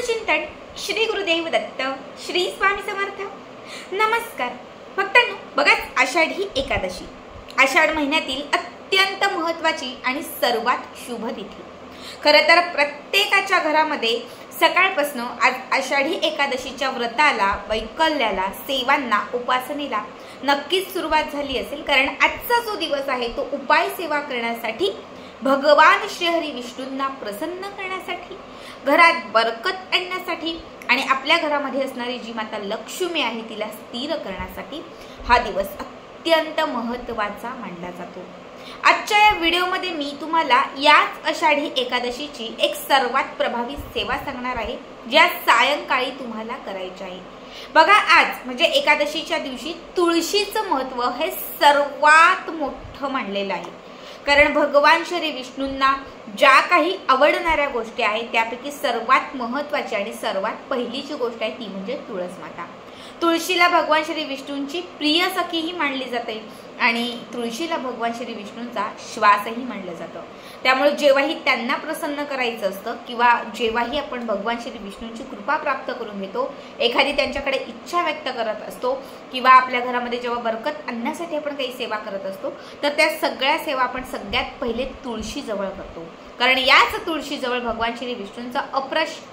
आत्मचिंतन श्री गुरुदेव दत्त श्री स्वामी समर्थ। नमस्कार भक्तांनो, बघा आषाढी एकादशी आषाढ महिन्यातील अत्यंत महत्त्वाची आणि सर्वात शुभ तिथी। खरं तर प्रत्येकाच्या घरामध्ये सकाळपासून आज आषाढी एकादशीच्या व्रताला, वैकल्याला, सेवांना, उपासनेला नक्कीच सुरुवात झाली असेल। कारण आजचा जो दिवस आहे तो उपाय सेवा करण्यासाठी, भगवान श्री हरी विष्णूंना प्रसन्न करण्यासाठी, घरात बरकत आणण्यासाठी आणि आपल्या घरामध्ये असणारी जी माता लक्ष्मी आहे तिला स्थिर करण्यासाठी हा दिवस अत्यंत महत्त्वाचा मानला जातो। आजच्या या व्हिडिओमध्ये मी तुम्हाला याच आषाढी एकादशीची एक सर्वात प्रभावी सेवा सांगणार आहे, ज्या सायंकाळी तुम्हाला करायची आहे। बघा, आज म्हणजे एकादशीच्या दिवशी तुळशीचं महत्त्व हे सर्वात मोठं मानलेलं आहे। कारण भगवान श्री विष्णूंना ज्या काही आवडणाऱ्या गोष्टी आहेत त्यापैकी सर्वात महत्त्वाची आणि सर्वात पहिलीची गोष्ट आहे ती म्हणजे तुळस माता। तुळशीला भगवान श्री विष्णूंची प्रिय सखीही मानली जाते आणि तुळशीला भगवान श्री विष्णूंचा श्वासही मानलं जातं। त्यामुळे जेव्हाही त्यांना प्रसन्न करायचं असतं किंवा जेव्हाही आपण भगवान श्री विष्णूंची कृपा प्राप्त करून घेतो, एखादी त्यांच्याकडे इच्छा व्यक्त करत असतो किंवा आपल्या घरामध्ये जेव्हा बरकत आणण्यासाठी आपण काही सेवा करत असतो, तर त्या सगळ्या सेवा आपण सगळ्यात पहिले तुळशीजवळ करतो। कारण याच तुळशीजवळ भगवान श्री विष्णूंचा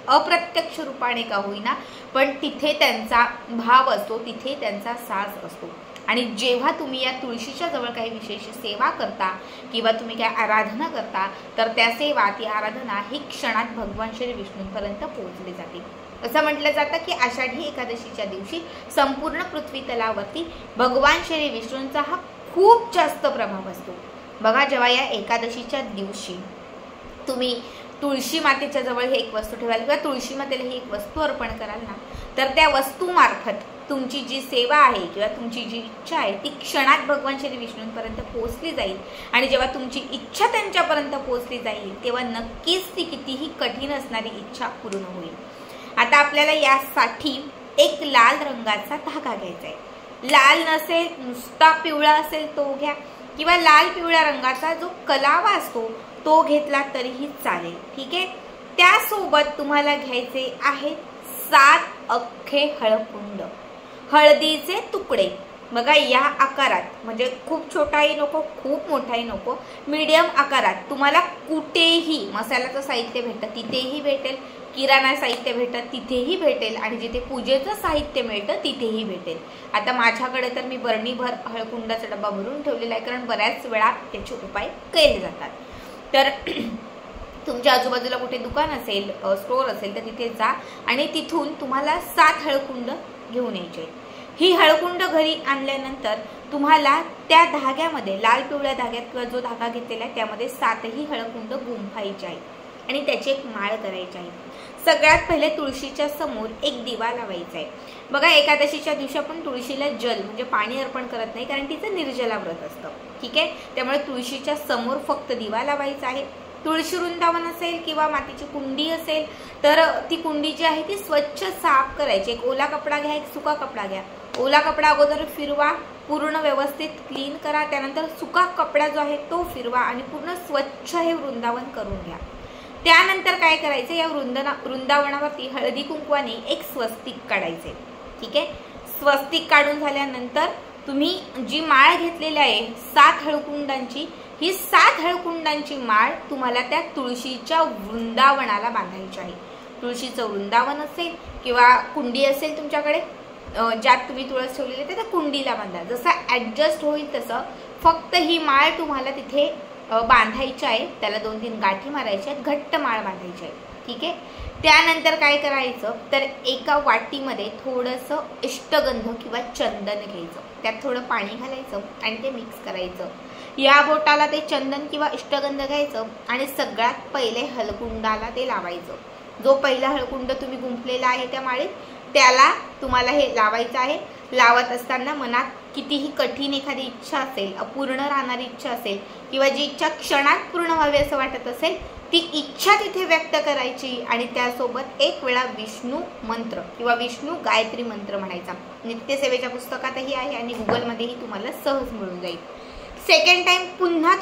अप्रत्यक्ष रूपाने का होईना पण तिथे त्यांचा भाव असतो, तिथे त्यांचा साज असतो। आणि जेव्हा तुम्ही या तुळशीच्या जवळ काही विशेष सेवा करता किंवा तुम्ही काय आराधना करता, तर त्या सेवा, ती आराधना ही क्षणात भगवान श्री विष्णूंपर्यंत पोहोचली जाते। असं म्हटलं जातं की आषाढी एकादशीच्या दिवशी संपूर्ण पृथ्वी तलावरती भगवान श्री विष्णूंचा हा खूप जास्त प्रभाव असतो। बघा, जेव्हा या एकादशीच्या दिवशी तुम्ही तुळशी मातेच्या जवळ ही एक वस्तू ठेवाल किंवा तुळशी मातेला ही एक वस्तू अर्पण कराल ना, तर त्या वस्तूमार्फत तुमची जी सेवा आहे किंवा तुमची जी इच्छा आहे ती क्षणात भगवान श्री विष्णूंपर्यंत पोहोचली जाईल। आणि जेव्हा तुमची इच्छा त्यांच्यापर्यंत पोहोचली जाईल तेव्हा नक्कीच ती कितीही कठीण असणारी इच्छा पूर्ण होईल। आता आपल्याला यासाठी एक लाल रंगाचा धागा घ्यायचा आहे। लाल नसेल, नुसता पिवळा असेल तो घ्या किंवा लाल पिवळ्या रंगाचा जो कलावा असतो तो घेतला तरीही चालेल, ठीक आहे। त्यासोबत तुम्हाला घ्यायचे आहेत 7 अख्खे हळकुंड, हळदीचे तुकडे। बघा, या आकारात, म्हणजे खूप छोटाही नको, खूप मोठाही नको, मीडियम आकारात तुम्हाला कुठेही मसाल्याचं साहित्य भेटतं तिथेही भेटेल, किराणा साहित्य भेटतं तिथेही भेटेल आणि जिथे पूजेचं साहित्य मिळतं तिथेही भेटेल। आता माझ्याकडे तर मी बरणीभर हळकुंडाचा डब्बा भरून ठेवलेला आहे, कारण बऱ्याच वेळा त्याचे उपाय केले जातात। तर तुमच्या आजूबाजूला कुठे दुकान असेल, स्टोअर असेल तर तिथे जा आणि तिथून तुम्हाला 7 हळकुंड घेऊन यायचे। ही हळकुंड घरी आणल्यानंतर तुम्हाला त्या धाग्यामध्ये, लाल पिवळ्या धाग्यात किंवा जो धागा घेतलेला आहे त्यामध्ये 7ही हळकुंड गुंफायचे आहेत आणि त्याची एक माळ करायची आहे। सगळ्यात पहिले तुळशीच्या समोर एक दिवा लावायचा आहे। बघा, एकादशीच्या दिवशी आपण तुळशीला जल म्हणजे पाणी अर्पण करत नाही, कारण तिचं निर्जला व्रत असतं, ठीक आहे। त्यामुळे तुळशीच्या समोर फक्त दिवा लावायचा आहे। तुळशी वृंदावन असेल किंवा मातीची कुंडी असेल तर ती कुंडी जी आहे ती स्वच्छ साफ करायची। एक ओला कपडा घ्या, एक सुका कपडा घ्या। ओला कपडा अगोदर फिरवा, पूर्ण व्यवस्थित क्लीन करा, त्यानंतर सुका कपडा जो आहे तो फिरवा आणि पूर्ण स्वच्छ हे वृंदावन करून घ्या। त्यानंतर काय करायचं, या वृंदावनावरती हळदी कुंकवाने एक स्वस्तिक काढायचे, ठीक आहे। स्वस्तिक काढून झाल्यानंतर तुम्ही जी माळ घेतलेली आहे 7 हळकुंडांची, ही 7 हळकुंडांची माळ तुम्हाला त्या तुळशीच्या वृंदावनाला बांधायची आहे। तुळशीचं वृंदावन असेल किंवा कुंडी असेल तुमच्याकडे ज्यात तुम्ही तुळस ठेवलेली आहे त्या कुंडीला बांधा, जसं ऍडजस्ट होईल तसं। फक्त ही माळ तुम्हाला तिथे बांधायची आहे, त्याला 2-3 गाठी मारायच्या आहेत, घट्ट माळ बांधायची आहे, ठीक आहे। त्यानंतर काय करायचं, तर एका वाटीमध्ये थोडंसं इष्टगंध किंवा चंदन घ्यायचं, त्यात थोडं पाणी घालायचं आणि ते मिक्स करायचं। या बोटाला ते चंदन किंवा इष्टगंध घ्यायचं आणि सगळ्यात पहिले हळकुंडाला ते लावायचं। जो पहिला हळकुंड तुम्ही गुंफलेला आहे त्या माळीत त्याला तुम्हाला हे लावायचं आहे। लावत असताना मनात कितीही कठीण एखादी इच्छा असेल, अपूर्ण राहणारी इच्छा असेल किंवा जी इच्छा क्षणात पूर्ण व्हावी असं वाटत असेल, ती इच्छा तिथे व्यक्त करायची आणि त्यासोबत एक वेळा विष्णू मंत्र किंवा विष्णू गायत्री मंत्र म्हणायचा। नित्यसेवेच्या पुस्तकातही आहे आणि गुगलमध्येही तुम्हाला सहज मिळून जाईल। सेकंड टाइम पुन्हा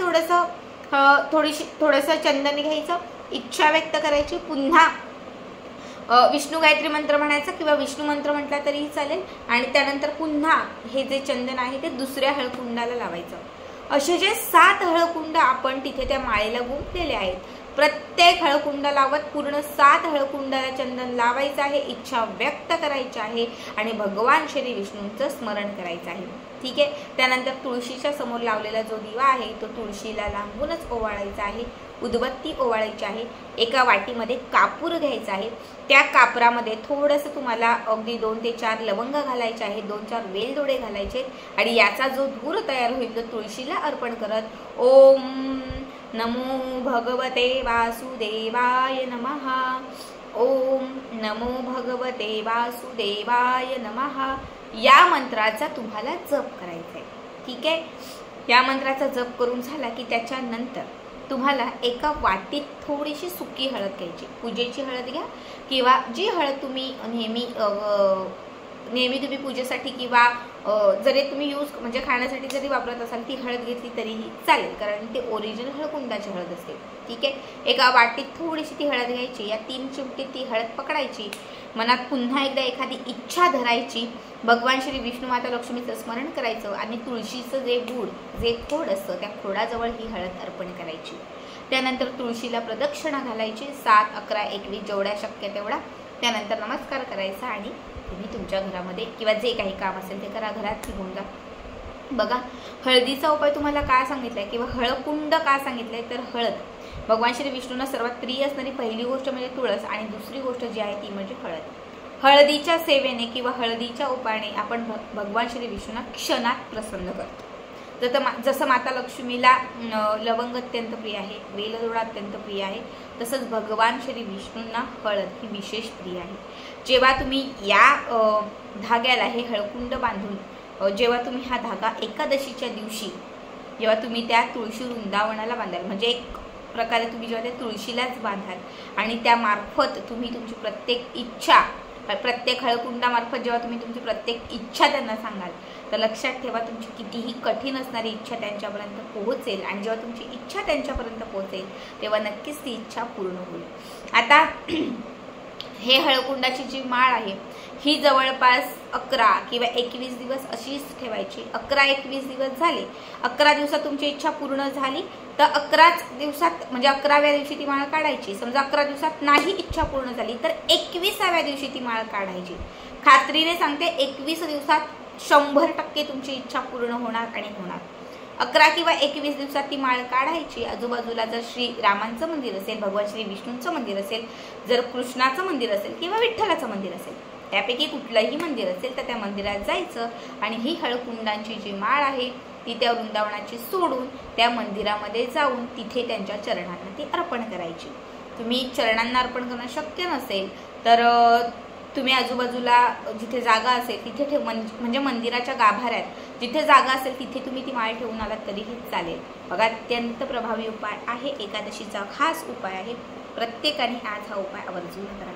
थोडंसं चंदन घ्यायचं, इच्छा व्यक्त करायची, पुन्हा विष्णू गायत्री मंत्र म्हणायचा किंवा विष्णू मंत्र म्हटला तरीही चालेल. आणि त्यानंतर पुन्हा हे जे चंदन आहे ते दुसऱ्या हळकुंडाला लावायचं. असे जे 7 हळकुंड आपण तिथे त्या माळेला गुंफलेले आहेत, प्रत्येक हळकुंड लावत पूर्ण 7 हळकुंडाला चंदन लावायचं आहे, इच्छा व्यक्त करायची आहे आणि भगवान श्री विष्णूंचं स्मरण करायचं आहे. ठीक आहे. त्यानंतर तुळशीच्या समोर लावलेला जो दिवा आहे तो तुळशीला लांबूनच ओवाळायचा आहे. उदबत्ती ओवाळायची आहे. एका वाटीमध्ये कापूर घ्यायचा आहे. त्या कापरामध्ये थोडंसं तुम्हाला अगदी 2 ते 4 लवंग घालायचे आहे, 2-4 वेलदोडे घालायचे आणि याचा जो धूर तयार होईल तो तुळशीला अर्पण करत ओम नमो भगवते वासुदेवाय नमः, ओम नमो भगवते वासुदेवाय नमः या मंत्राचा तुम्हाला जप करायचा आहे. ठीक आहे. या मंत्राचा जप करून झाला की त्याच्यानंतर तुम्हाला एका वाटीत थोडीशी सुकी हळद घ्यायची. पूजेची हळद घ्या किंवा जी हळद तुम्ही नेहमी तुम्ही पूजेसाठी किंवा जरी तुम्ही म्हणजे खाण्यासाठी जरी वापरत असाल ती हळद घेतली तरीही चालेल, कारण ती ओरिजिनल हळकुंडाची हळद असते. ठीक आहे. एका वाटीत थोडीशी ती हळद घ्यायची. या 3 चिमटी ती हळद पकडायची. मनात पुन्हा एकदा एखादी इच्छा धरायची. भगवान श्री विष्णू माता लक्ष्मीचं स्मरण करायचं आणि तुळशीचं जे बूड जे खोड असतं त्या खोडाजवळ ही हळद अर्पण करायची. त्यानंतर तुळशीला प्रदक्षिणा घालायची 7, 11, 21 जेवढ्या शक्य तेवढा. त्यानंतर नमस्कार करायचा आणि तुम्ही तुमच्या घरामध्ये किंवा जे काही काम असेल ते करा, घरात निघून जा. बघा, हळदीचा उपाय तुम्हाला का सांगितलाय किंवा हळकुंड का सांगितलंय, तर हळद भगवान श्री विष्णूंना सर्वात प्रिय असणारी पहिली गोष्ट म्हणजे तुळस आणि दुसरी गोष्ट जी आहे ती म्हणजे हळद. हळदीच्या सेवेने किंवा हळदीच्या उपायाने आपण भगवान श्री विष्णूंना क्षणात प्रसन्न करतो. जसं माता लक्ष्मीला लवंग अत्यंत प्रिय आहे, वेलदोडा अत्यंत प्रिय आहे, तसंच भगवान श्री विष्णूंना हळद ही विशेष प्रिय आहे. जेव्हा तुम्ही या धाग्याला हे हळकुंड बांधून जेव्हा तुम्ही हा धागा एकादशीच्या दिवशी जेव्हा तुम्ही त्या तुळशी वृंदावनाला बांधाल, म्हणजे एक प्रकारे तुम्ही जेव्हा त्या तुळशीलाच बांधाल आणि त्यामार्फत तुम्ही तुमची प्रत्येक इच्छा, प्रत्येक हळकुंडामार्फत जेव्हा तुम्ही तुमची प्रत्येक इच्छा त्यांना सांगाल, तर लक्षात ठेवा तुमची कितीही कठीण असणारी इच्छा त्यांच्यापर्यंत पोहोचेल आणि जेव्हा तुमची इच्छा त्यांच्यापर्यंत पोहोचेल तेव्हा नक्कीच ती इच्छा पूर्ण होईल. आता हे हळकुंडाची जी माळ आहे ही जवळपास 11 किंवा 21 दिवस अशीच ठेवायची. 11-21 दिवस झाले, 11 दिवसात तुमची इच्छा पूर्ण झाली तर 11च दिवसात म्हणजे 11व्या दिवशी ती माळ काढायची. समजा 11 दिवसात नाही इच्छा पूर्ण झाली तर 21व्या दिवशी ती माळ काढायची. खात्रीने सांगते 21 दिवसात 100% तुमची इच्छा पूर्ण होणार आणि होणार. 11 किंवा 21 दिवसात ती माळ काढायची. आजूबाजूला जर श्री रामांचं मंदिर असेल, भगवान श्री विष्णूंचं मंदिर असेल, जर कृष्णाचं मंदिर असेल किंवा विठ्ठलाचं मंदिर असेल, त्यापैकी कुठलंही मंदिर असेल तर त्या मंदिरात जायचं आणि ही हळकुंडांची जी माळ आहे ती त्या वृंदावनाची सोडून त्या मंदिरामध्ये जाऊन तिथे त्यांच्या चरणांना ती अर्पण करायची. तुम्ही चरणांना अर्पण करणं शक्य नसेल तर तुम्ही आजूबाजूला जिथे जागा असेल तिथे म्हणजे मंदिराच्या गाभाऱ्यात जिथे जागा असेल तिथे तुम्ही ती माळ ठेवून आलात तरीही चालेल. बघा, अत्यंत प्रभावी उपाय आहे. एकादशीचा खास उपाय आहे. प्रत्येकाने आज हा उपाय आवर्जून करा.